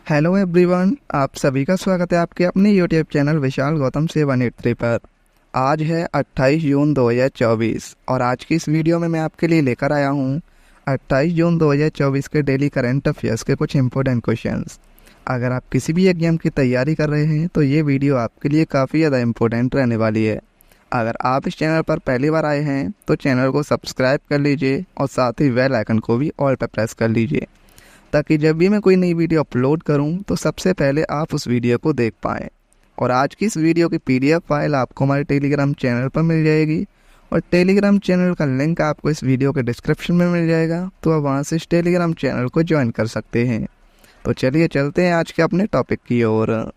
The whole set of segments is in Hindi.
हेलो एवरीवन, आप सभी का स्वागत है आपके अपने यूट्यूब चैनल विशाल गौतम 783 पर। आज है 28 जून 2024 और आज की इस वीडियो में मैं आपके लिए लेकर आया हूँ 28 जून 2024 के डेली करंट अफेयर्स के कुछ इंपॉर्टेंट क्वेश्चंस। अगर आप किसी भी एग्जाम की तैयारी कर रहे हैं तो ये वीडियो आपके लिए काफ़ी ज़्यादा इम्पोर्टेंट रहने वाली है। अगर आप इस चैनल पर पहली बार आए हैं तो चैनल को सब्सक्राइब कर लीजिए और साथ ही बेल आइकन को भी ऑल पर प्रेस कर लीजिए, ताकि जब भी मैं कोई नई वीडियो अपलोड करूं तो सबसे पहले आप उस वीडियो को देख पाएँ। और आज की इस वीडियो की पीडीएफ फाइल आपको हमारे टेलीग्राम चैनल पर मिल जाएगी और टेलीग्राम चैनल का लिंक आपको इस वीडियो के डिस्क्रिप्शन में मिल जाएगा, तो आप वहां से इस टेलीग्राम चैनल को ज्वाइन कर सकते हैं। तो चलिए चलते हैं आज के अपने टॉपिक की ओर।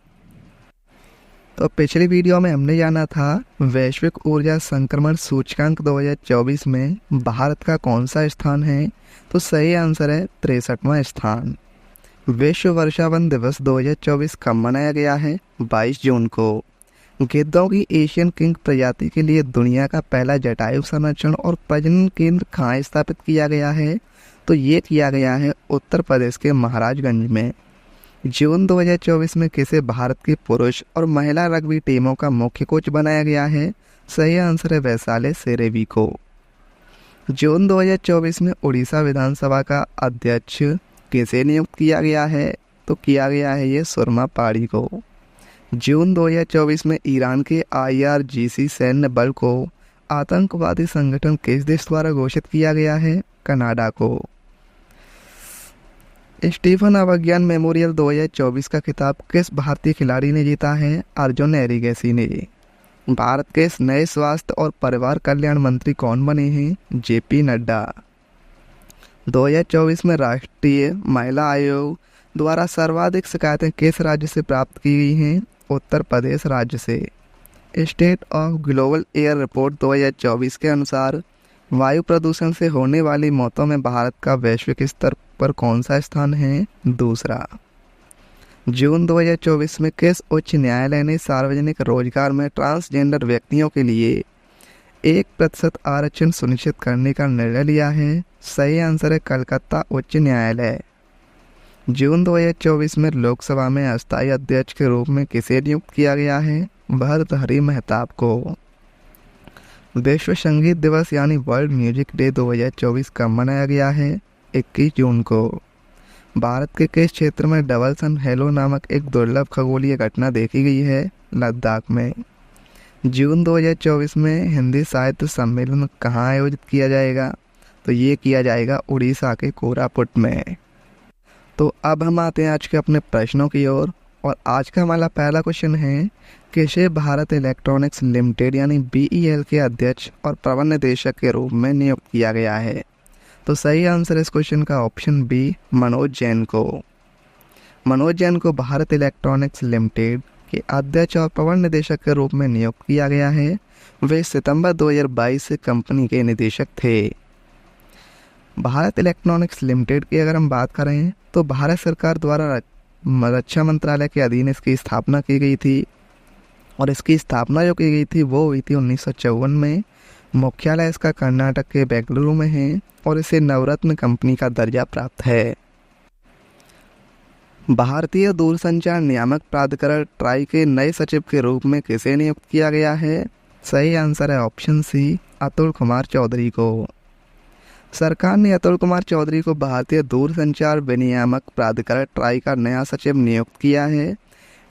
तो पिछली वीडियो में हमने जाना था वैश्विक ऊर्जा संक्रमण सूचकांक 2024 में भारत का कौन सा स्थान है। तो सही आंसर है 63वां स्थान। विश्व वर्षावन दिवस 2024 कब मनाया गया है? 22 जून को। गिद्धों की एशियन किंग प्रजाति के लिए दुनिया का पहला जटायु संरक्षण और प्रजनन केंद्र कहाँ स्थापित किया गया है? तो ये किया गया है उत्तर प्रदेश के महाराजगंज में। जून 2024 में किसे भारत की पुरुष और महिला रग्बी टीमों का मुख्य कोच बनाया गया है? सही आंसर है वैशाली सेरेवी को। जून 2024 में उड़ीसा विधानसभा का अध्यक्ष किसे नियुक्त किया गया है? तो किया गया है ये सुरमा पाड़ी को। जून 2024 में ईरान के IRGC सैन्य बल को आतंकवादी संगठन किस देश द्वारा घोषित किया गया है? कनाडा को। स्टीफन अवज्ञान मेमोरियल 2024 का खिताब किस भारतीय खिलाड़ी ने जीता है? अर्जुन एरिगेसी ने। भारत के नए स्वास्थ्य और परिवार कल्याण मंत्री कौन बने हैं? JP नड्डा। 2024 में राष्ट्रीय महिला आयोग द्वारा सर्वाधिक शिकायतें किस राज्य से प्राप्त की गई हैं? उत्तर प्रदेश राज्य से। State of global air report 2024 के अनुसार वायु प्रदूषण से होने वाली मौतों में भारत का वैश्विक स्तर पर कौन सा स्थान है? दूसरा। जून 2024 में किस उच्च न्यायालय ने सार्वजनिक रोजगार में ट्रांसजेंडर व्यक्तियों के लिए 1% आरक्षण सुनिश्चित करने का निर्णय लिया है? सही आंसर है कलकत्ता उच्च न्यायालय। जून 2024 में लोकसभा में अस्थायी अध्यक्ष के रूप में किसे नियुक्त किया गया है? भर्तृहरि महताब को। विश्व संगीत दिवस यानी वर्ल्ड म्यूजिक डे 2024 कब मनाया गया है? 21 जून को। भारत के किस क्षेत्र में डबल सन हेलो नामक एक दुर्लभ खगोलीय घटना देखी गई है? लद्दाख में। जून 2024 में हिंदी साहित्य सम्मेलन कहाँ आयोजित किया जाएगा? तो ये किया जाएगा उड़ीसा के कोरापुट में। तो अब हम आते हैं आज के अपने प्रश्नों की ओर और आज का हमारा पहला क्वेश्चन है, किसे भारत इलेक्ट्रॉनिक्स लिमिटेड यानी BEL के अध्यक्ष और प्रबंध निदेशक के रूप में नियुक्त किया गया है? तो सही आंसर इस क्वेश्चन का ऑप्शन बी, मनोज जैन को। मनोज जैन को भारत इलेक्ट्रॉनिक्स लिमिटेड के अध्यक्ष और प्रबंध निदेशक के रूप में नियुक्त किया गया है। वे सितंबर 2022 से कंपनी के निदेशक थे। भारत इलेक्ट्रॉनिक्स लिमिटेड की अगर हम बात करें तो भारत सरकार द्वारा रक्षा मंत्रालय के अधीन इसकी स्थापना की गई थी और इसकी स्थापना जो की गई थी वो हुई थी 1954 में। मुख्यालय इसका कर्नाटक के बेंगलुरु में है और इसे नवरत्न कंपनी का दर्जा प्राप्त है। भारतीय दूरसंचार नियामक प्राधिकरण ट्राई के नए सचिव के रूप में किसे नियुक्त किया गया है? सही आंसर है ऑप्शन सी, अतुल कुमार चौधरी को। सरकार ने अतुल कुमार चौधरी को भारतीय दूरसंचार विनियामक प्राधिकरण ट्राई का नया सचिव नियुक्त किया है।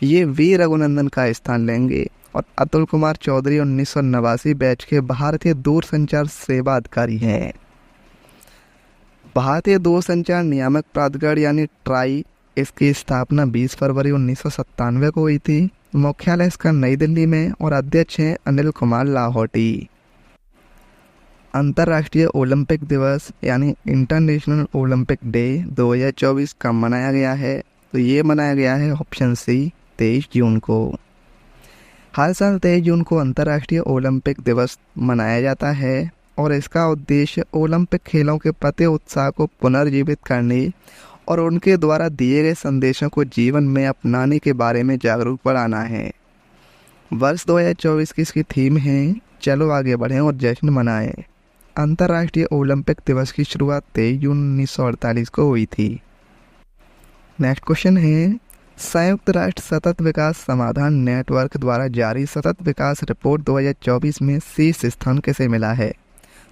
ये वी रघुनंदन का स्थान लेंगे और अतुल कुमार चौधरी 1989 बैच के भारतीय दूरसंचार सेवा अधिकारी हैं। भारतीय दूरसंचार नियामक प्राधिकरण यानी ट्राई, इसकी स्थापना 20 फरवरी 1997 को हुई थी। मुख्यालय इसका नई दिल्ली में और अध्यक्ष हैं अनिल कुमार लाहौटी। अंतर्राष्ट्रीय ओलंपिक दिवस यानी इंटरनेशनल ओलंपिक डे 2024 कब मनाया गया है? तो ये मनाया गया है ऑप्शन सी, 23 जून को। हर साल 23 जून को अंतर्राष्ट्रीय ओलंपिक दिवस मनाया जाता है और इसका उद्देश्य ओलंपिक खेलों के प्रति उत्साह को पुनर्जीवित करने और उनके द्वारा दिए गए संदेशों को जीवन में अपनाने के बारे में जागरूक बढ़ाना है। वर्ष 2024 की इसकी थीम है, चलो आगे बढ़ें और जश्न मनाएं। अंतर्राष्ट्रीय ओलंपिक दिवस की शुरुआत 23 जून 1948 को हुई थी। नेक्स्ट क्वेश्चन है, संयुक्त राष्ट्र सतत विकास समाधान नेटवर्क द्वारा जारी सतत विकास रिपोर्ट 2024 में शीर्ष स्थान किसे मिला है?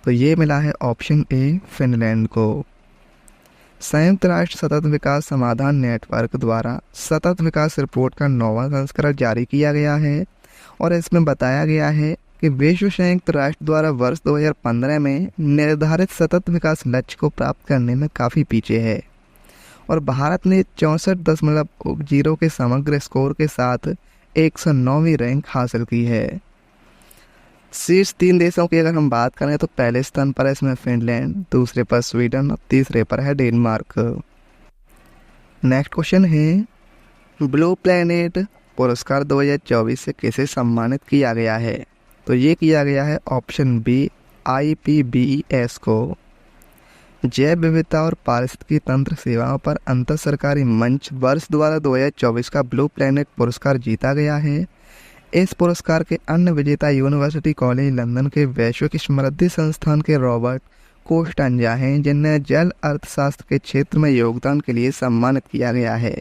तो ये मिला है ऑप्शन ए फिनलैंड को। संयुक्त राष्ट्र सतत विकास समाधान नेटवर्क द्वारा सतत विकास रिपोर्ट का 9वां संस्करण जारी किया गया है और इसमें बताया गया है कि विश्व संयुक्त राष्ट्र द्वारा वर्ष 2015 में निर्धारित सतत विकास लक्ष्य को प्राप्त करने में काफ़ी पीछे है और भारत ने 64.0 के समग्र स्कोर के साथ 109वीं रैंक हासिल की है। शीर्ष 3 देशों की अगर हम बात करें तो पहले स्थान पर है इसमें फिनलैंड, दूसरे पर स्वीडन और तीसरे पर है डेनमार्क। नेक्स्ट क्वेश्चन है, ब्लू प्लैनेट पुरस्कार 2024 से किसे सम्मानित किया गया है? तो ये किया गया है ऑप्शन बी IPBES को। जैव विविधता और पारिस्थितिकी तंत्र सेवाओं पर अंतर सरकारी मंच वर्ष द्वारा 2024 का ब्लू प्लैनेट पुरस्कार जीता गया है। इस पुरस्कार के अन्य विजेता यूनिवर्सिटी कॉलेज लंदन के वैश्विक समृद्धि संस्थान के रॉबर्ट कोस्टांजा हैं, जिन्हें जल अर्थशास्त्र के क्षेत्र में योगदान के लिए सम्मानित किया गया है।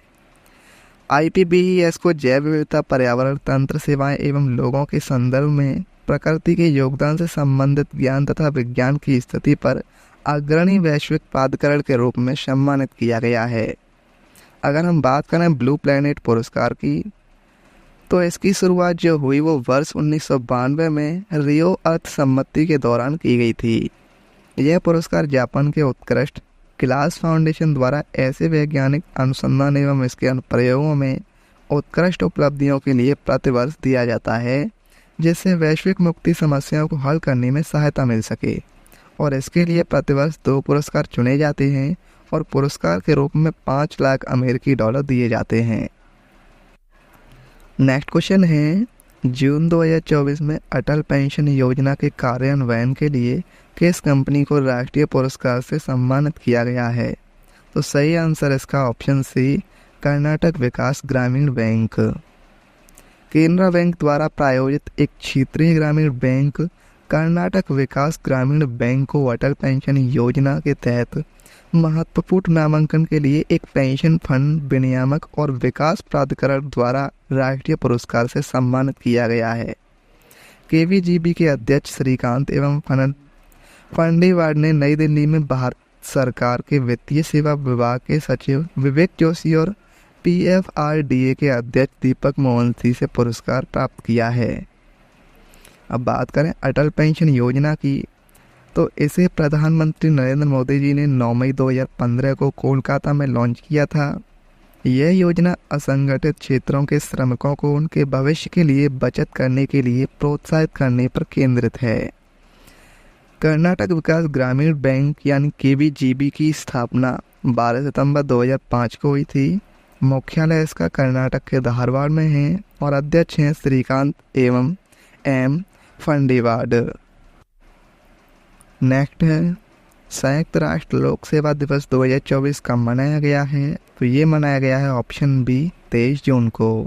IPBES को जैव विविधता, पर्यावरण, तंत्र सेवाएं एवं लोगों के संदर्भ में प्रकृति के योगदान से संबंधित ज्ञान तथा विज्ञान की स्थिति पर अग्रणी वैश्विक प्राधिकरण के रूप में सम्मानित किया गया है। अगर हम बात करें ब्लू प्लैनेट पुरस्कार की, तो इसकी शुरुआत जो हुई वो वर्ष 1992 में रियो अर्थ सम्मेलन के दौरान की गई थी। यह पुरस्कार जापान के उत्कृष्ट क्लास फाउंडेशन द्वारा ऐसे वैज्ञानिक अनुसंधान एवं इसके अनुप्रयोगों में उत्कृष्ट उपलब्धियों के लिए प्रतिवर्ष दिया जाता है, जिससे वैश्विक मुक्ति समस्याओं को हल करने में सहायता मिल सके और इसके लिए प्रतिवर्ष 2 पुरस्कार चुने जाते हैं और पुरस्कार के रूप में 5 लाख अमेरिकी डॉलर दिए जाते हैं। नेक्स्ट क्वेश्चन है, जून 2024 में अटल पेंशन योजना के कार्यान्वयन के लिए किस कंपनी को राष्ट्रीय पुरस्कार से सम्मानित किया गया है? तो सही आंसर इसका ऑप्शन सी कर्नाटक विकास ग्रामीण बैंक। केनरा बैंक द्वारा प्रायोजित एक क्षेत्रीय ग्रामीण बैंक कर्नाटक विकास ग्रामीण बैंक को अटल पेंशन योजना के तहत महत्वपूर्ण नामांकन के लिए एक पेंशन फंड विनियामक और विकास प्राधिकरण द्वारा राष्ट्रीय पुरस्कार से सम्मानित किया गया है। KVGB के अध्यक्ष श्रीकांत एवं फंडेवाड़ ने नई दिल्ली में भारत सरकार के वित्तीय सेवा विभाग के सचिव विवेक जोशी और PFRDA के अध्यक्ष दीपक मोहन सिंह से पुरस्कार प्राप्त किया है। अब बात करें अटल पेंशन योजना की, तो इसे प्रधानमंत्री नरेंद्र मोदी जी ने 9 मई 2015 को कोलकाता में लॉन्च किया था। यह योजना असंगठित क्षेत्रों के श्रमिकों को उनके भविष्य के लिए बचत करने के लिए प्रोत्साहित करने पर केंद्रित है। कर्नाटक विकास ग्रामीण बैंक यानी KVGB की स्थापना 12 सितंबर 2005 को हुई थी। मुख्यालय इसका कर्नाटक के धारवाड़ में है और अध्यक्ष हैं श्रीकांत एवं M फंडेवाड़। नेक्स्ट है, संयुक्त राष्ट्र लोक सेवा दिवस 2024 कब मनाया गया है? तो ये मनाया गया है ऑप्शन बी 23 जून को।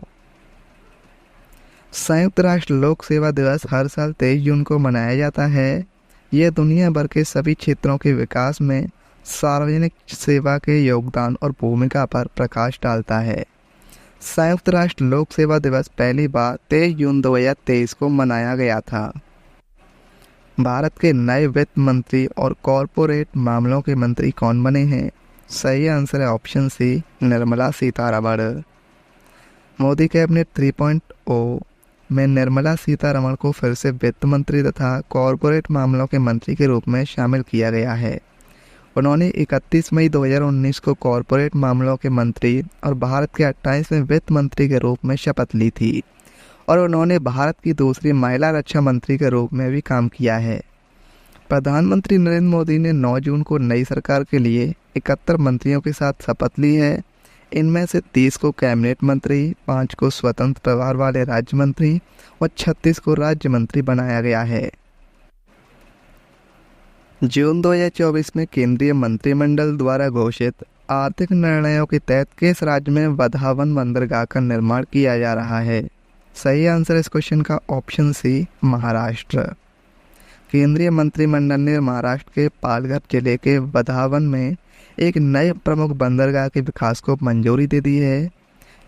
संयुक्त राष्ट्र लोक सेवा दिवस हर साल 23 जून को मनाया जाता है। यह दुनिया भर के सभी क्षेत्रों के विकास में सार्वजनिक सेवा के योगदान और भूमिका पर प्रकाश डालता है। संयुक्त राष्ट्र लोक सेवा दिवस पहली बार 23 जून 2023 को मनाया गया था। भारत के नए वित्त मंत्री और कॉरपोरेट मामलों के मंत्री कौन बने हैं? सही आंसर है option C Nirmala Sitharaman. Modi cabinet 3.0 में निर्मला सीतारमण को फिर से वित्त मंत्री तथा कॉरपोरेट मामलों के मंत्री के रूप में शामिल किया गया है। उन्होंने 31 मई 2019 को कॉरपोरेट मामलों के मंत्री और भारत के 28वें वित्त मंत्री के रूप में शपथ ली थी और उन्होंने भारत की दूसरी महिला रक्षा मंत्री के रूप में भी काम किया है। प्रधानमंत्री नरेंद्र मोदी ने 9 जून को नई सरकार के लिए 71 मंत्रियों के साथ शपथ ली है। इनमें से 30 को कैबिनेट मंत्री, 5 को स्वतंत्र प्रभार वाले राज्य मंत्री और 36 को राज्य मंत्री बनाया गया है। जून 2024 में केंद्रीय मंत्रिमंडल द्वारा घोषित आर्थिक निर्णयों के तहत किस राज्य में वधावन बंदरगाह का निर्माण किया जा रहा है? सही आंसर इस क्वेश्चन का ऑप्शन सी महाराष्ट्र। केंद्रीय मंत्रिमंडल ने महाराष्ट्र के पालघर जिले के वधावन में एक नए प्रमुख बंदरगाह के विकास को मंजूरी दे दी है।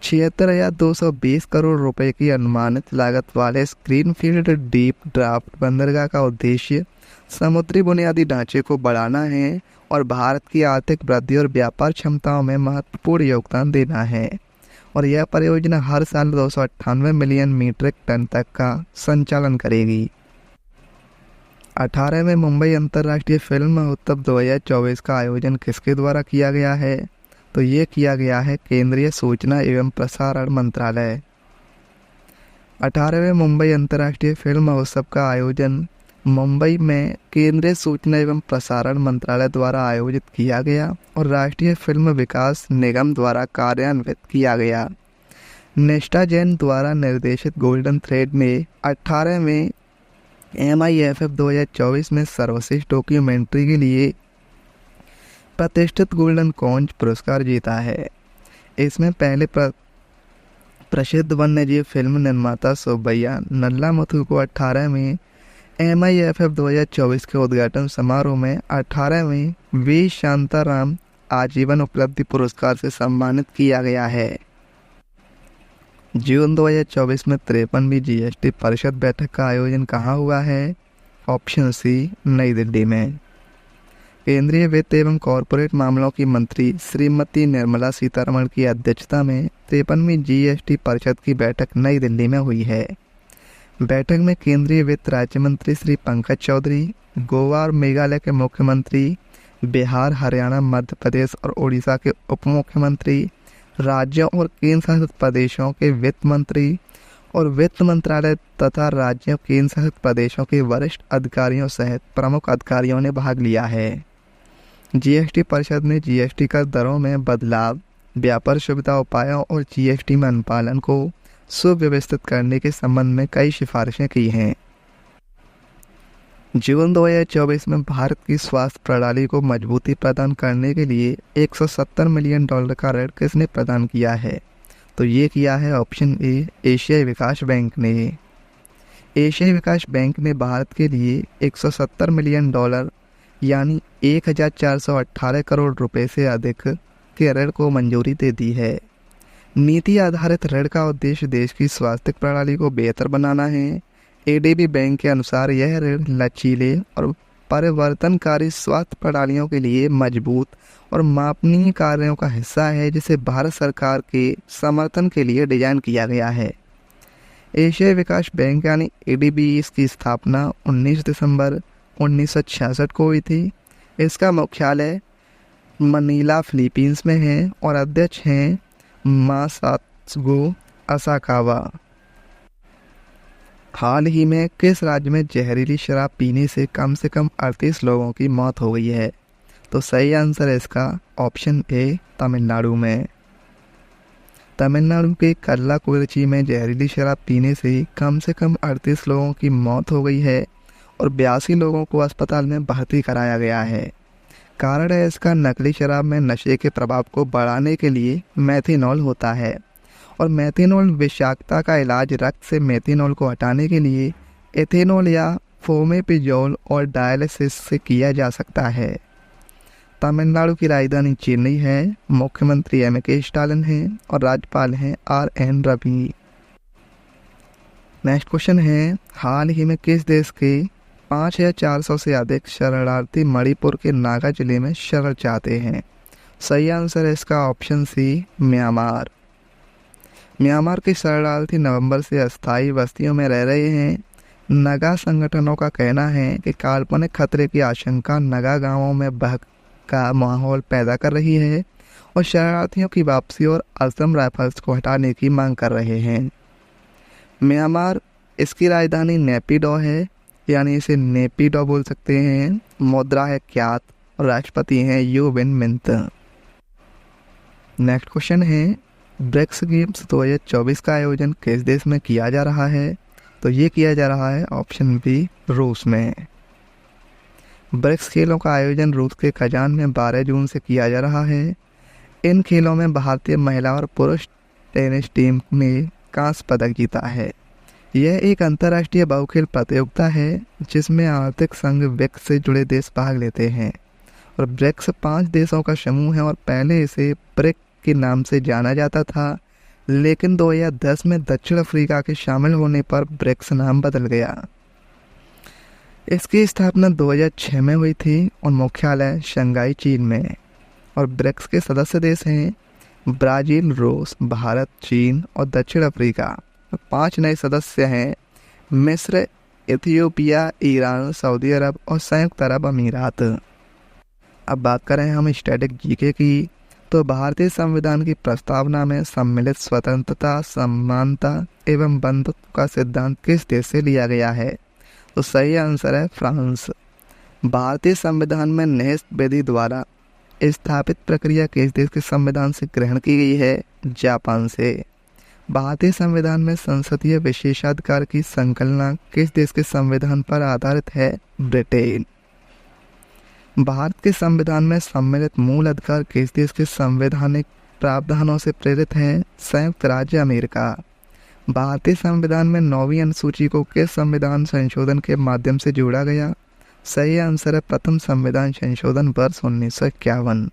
76,220 करोड़ रुपए की अनुमानित लागत वाले ग्रीनफील्ड डीप ड्राफ्ट बंदरगाह का उद्देश्य समुद्री बुनियादी ढांचे को बढ़ाना है और भारत की आर्थिक वृद्धि और व्यापार क्षमताओं में महत्वपूर्ण योगदान देना है। और यह परियोजना हर साल 298 मिलियन मीट्रिक टन तक का संचालन करेगी। 18वें मुंबई अंतर्राष्ट्रीय फिल्म महोत्सव 2024 का आयोजन किसके द्वारा किया गया है? तो ये किया गया है केंद्रीय सूचना एवं प्रसारण मंत्रालय। 18वें मुंबई अंतर्राष्ट्रीय फिल्म महोत्सव का आयोजन मुंबई में केंद्रीय सूचना एवं प्रसारण मंत्रालय द्वारा आयोजित किया गया और राष्ट्रीय फिल्म विकास निगम द्वारा कार्यान्वित किया गया। निष्ठा जैन द्वारा निर्देशित गोल्डन थ्रेड ने 18वें MIFF 2024 में सर्वश्रेष्ठ डॉक्यूमेंट्री के लिए प्रतिष्ठित गोल्डन कॉन्ज पुरस्कार जीता है। इसमें पहले प्रसिद्ध वन्यजीव फिल्म निर्माता सुब्बैया नल्लामुथु को 18वें MIFF 2024 के उद्घाटन समारोह में 18वें वी शांताराम आजीवन उपलब्धि पुरस्कार से सम्मानित किया गया है। जून 2024 में 53वीं GST परिषद बैठक का आयोजन कहाँ हुआ है? ऑप्शन सी, नई दिल्ली में। केंद्रीय वित्त एवं कॉरपोरेट मामलों की मंत्री श्रीमती निर्मला सीतारमण की अध्यक्षता में 53वीं GST परिषद की बैठक नई दिल्ली में हुई है। बैठक में केंद्रीय वित्त राज्य मंत्री श्री पंकज चौधरी, गोवा और मेघालय के मुख्यमंत्री, बिहार, हरियाणा, मध्य प्रदेश और उड़ीसा के उप मुख्यमंत्री, राज्यों और केंद्र शासित प्रदेशों के वित्त मंत्री और वित्त मंत्रालय तथा राज्यों केंद्र शासित प्रदेशों के वरिष्ठ अधिकारियों सहित प्रमुख अधिकारियों ने भाग लिया है। GST परिषद ने GST कर दरों में बदलाव, व्यापार सुविधा उपायों और GST में अनुपालन को सुव्यवस्थित करने के संबंध में कई सिफारिशें की हैं। जून 2024 में भारत की स्वास्थ्य प्रणाली को मजबूती प्रदान करने के लिए $170 मिलियन का ऋण किसने प्रदान किया है? तो ये किया है ऑप्शन ए, एशियाई विकास बैंक ने। एशियाई विकास बैंक ने भारत के लिए $170 मिलियन यानी 1,418 करोड़ रुपए से अधिक के ऋण को मंजूरी दे दी है। नीति आधारित ऋण का उद्देश्य देश की स्वास्थ्य प्रणाली को बेहतर बनाना है। ADB बैंक के अनुसार यह ऋण लचीले और परिवर्तनकारी स्वास्थ्य प्रणालियों के लिए मजबूत और मापनीय कार्यों का हिस्सा है, जिसे भारत सरकार के समर्थन के लिए डिजाइन किया गया है। एशियाई विकास बैंक यानी ADB इसकी स्थापना 19 दिसंबर 1966 को हुई थी। इसका मुख्यालय मनीला, फिलीपींस में है और अध्यक्ष हैं मासात्सुगो असाकावा। हाल ही में किस राज्य में जहरीली शराब पीने से कम 38 लोगों की मौत हो गई है? तो सही आंसर है इसका ऑप्शन ए, तमिलनाडु में। तमिलनाडु के कल्लाकुरिची में जहरीली शराब पीने से कम 38 लोगों की मौत हो गई है और 82 लोगों को अस्पताल में भर्ती कराया गया है। कारण है इसका नकली शराब में नशे के प्रभाव को बढ़ाने के लिए मेथिनॉल होता है और मेथिनॉल विषाक्तता का इलाज रक्त से मेथिनॉल को हटाने के लिए एथेनॉल या फोमेपिजोल और डायलिसिस से किया जा सकता है। तमिलनाडु की राजधानी चेन्नई है। मुख्यमंत्री M.K. स्टालिन हैं और राज्यपाल हैं R.N. रवि। नेक्स्ट क्वेश्चन है, हाल ही में किस देश के 5,400 से अधिक शरणार्थी मणिपुर के नागा जिले में शरण चाहते हैं? सही आंसर है इसका ऑप्शन सी, म्यांमार। म्यांमार के शरणार्थी नवंबर से अस्थायी बस्तियों में रह रहे हैं। नगा संगठनों का कहना है कि काल्पनिक खतरे की आशंका नगा गांवों में बहक का माहौल पैदा कर रही है और शरणार्थियों की वापसी और असम राइफल्स को हटाने की मांग कर रहे हैं। म्यांमार, इसकी राजधानी नेपिडो है, यानी इसे नेपिडो बोल सकते हैं। मुद्रा है क्यात और राष्ट्रपति हैं you win Myint. Next question है, ब्रिक्स गेम्स 2024 का आयोजन किस देश में किया जा रहा है? तो ये किया जा रहा है ऑप्शन बी, रूस में। ब्रिक्स खेलों का आयोजन रूस के कजान में 12 जून से किया जा रहा है। इन खेलों में भारतीय महिला और पुरुष टेनिस टीम ने कांस्य पदक जीता है। यह एक अंतर्राष्ट्रीय बहुखेल प्रतियोगिता है जिसमें आर्थिक संघ ब्रिक्स से जुड़े देश भाग लेते हैं और ब्रिक्स 5 देशों का समूह है और पहले इसे ब्रिक के नाम से जाना जाता था, लेकिन 2010 में दक्षिण अफ्रीका के शामिल होने पर ब्रिक्स नाम बदल गया। इसकी स्थापना 2006 में हुई थी और मुख्यालय शंघाई चीन में। और ब्रिक्स के सदस्य देश हैं ब्राज़ील, रूस, भारत, चीन और दक्षिण अफ्रीका। 5 नए सदस्य हैं मिस्र, इथियोपिया, ईरान, सऊदी अरब और संयुक्त अरब अमीरात। अब बात करें हम स्टैटिक जीके की, तो भारतीय संविधान की प्रस्तावना में सम्मिलित स्वतंत्रता, समानता एवं बंधुत्व का सिद्धांत किस देश से लिया गया है? तो सही आंसर है फ्रांस। भारतीय संविधान में निहित विधि द्वारा स्थापित प्रक्रिया किस देश के संविधान से ग्रहण की गई है? जापान से। भारतीय संविधान में संसदीय विशेषाधिकार की संकल्पना किस देश के संविधान पर आधारित है? ब्रिटेन। भारत के संविधान में सम्मिलित मूल अधिकार किस देश के संवैधानिक प्रावधानों से प्रेरित है? संयुक्त राज्य अमेरिका। भारतीय संविधान में 9वीं अनुसूची को किस संविधान संशोधन के माध्यम से जोड़ा गया? सही आंसर है प्रथम संविधान संशोधन वर्ष 1951।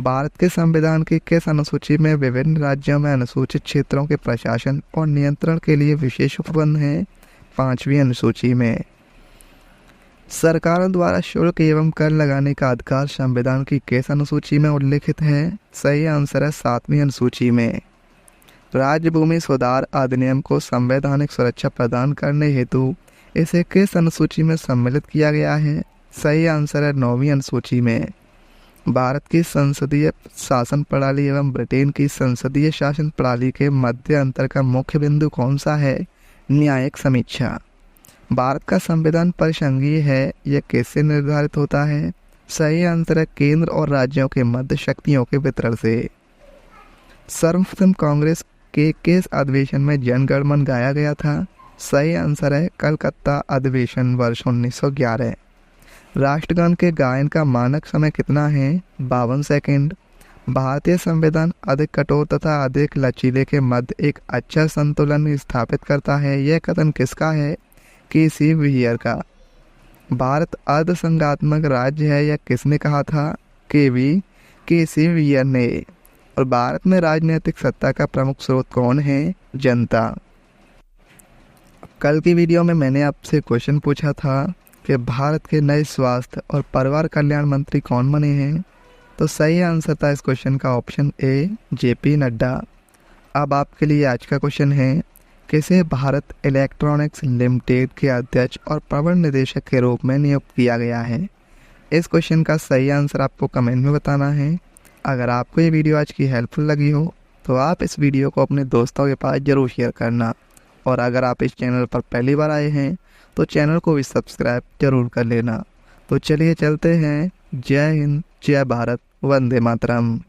भारत के संविधान की किस अनुसूची में विभिन्न राज्यों में अनुसूचित क्षेत्रों के प्रशासन और नियंत्रण के लिए विशेष उपबंध है? 5वीं अनुसूची में। सरकारों द्वारा शुल्क एवं कर लगाने का अधिकार संविधान की किस अनुसूची में उल्लिखित है? सही आंसर है 7वीं अनुसूची में। राज्य भूमि सुधार अधिनियम को संवैधानिक सुरक्षा प्रदान करने हेतु इसे किस अनुसूची में सम्मिलित किया गया है? सही आंसर है 9वीं अनुसूची में। भारत की संसदीय शासन प्रणाली एवं ब्रिटेन की संसदीय शासन प्रणाली के मध्य अंतर का मुख्य बिंदु कौन सा है? न्यायिक समीक्षा। भारत का संविधान परिसंघीय है, यह किससे निर्धारित होता है? सही आंसर है केंद्र और राज्यों के मध्य शक्तियों के वितरण से। सर्वप्रथम कांग्रेस के किस अधिवेशन में जनगण मन गाया गया था? सही आंसर है कलकत्ता अधिवेशन वर्ष 1911। राष्ट्रगान के गायन का मानक समय कितना है? 52 सेकंड। भारतीय संविधान अधिक कठोर तथा अधिक लचीले के मध्य एक अच्छा संतुलन स्थापित करता है, यह कथन किसका है? केसी वियर का। भारत अर्धसंघात्मक राज्य है, यह किसने कहा था? केसी वियर ने। और भारत में राजनीतिक सत्ता का प्रमुख स्रोत कौन है? जनता। कल की वीडियो में मैंने आपसे क्वेश्चन पूछा था कि भारत के नए स्वास्थ्य और परिवार कल्याण मंत्री कौन बने हैं? तो सही आंसर था इस क्वेश्चन का ऑप्शन ए, जेपी नड्डा। अब आपके लिए आज का क्वेश्चन है, किसे भारत इलेक्ट्रॉनिक्स लिमिटेड के अध्यक्ष और प्रबंध निदेशक के रूप में नियुक्त किया गया है? इस क्वेश्चन का सही आंसर आपको कमेंट में बताना है। अगर आपको ये वीडियो आज की हेल्पफुल लगी हो तो आप इस वीडियो को अपने दोस्तों के पास ज़रूर शेयर करना। और अगर आप इस चैनल पर पहली बार आए हैं तो चैनल को भी सब्सक्राइब जरूर कर लेना। तो चलिए चलते हैं। जय हिंद, जय भारत, वंदे मातरम।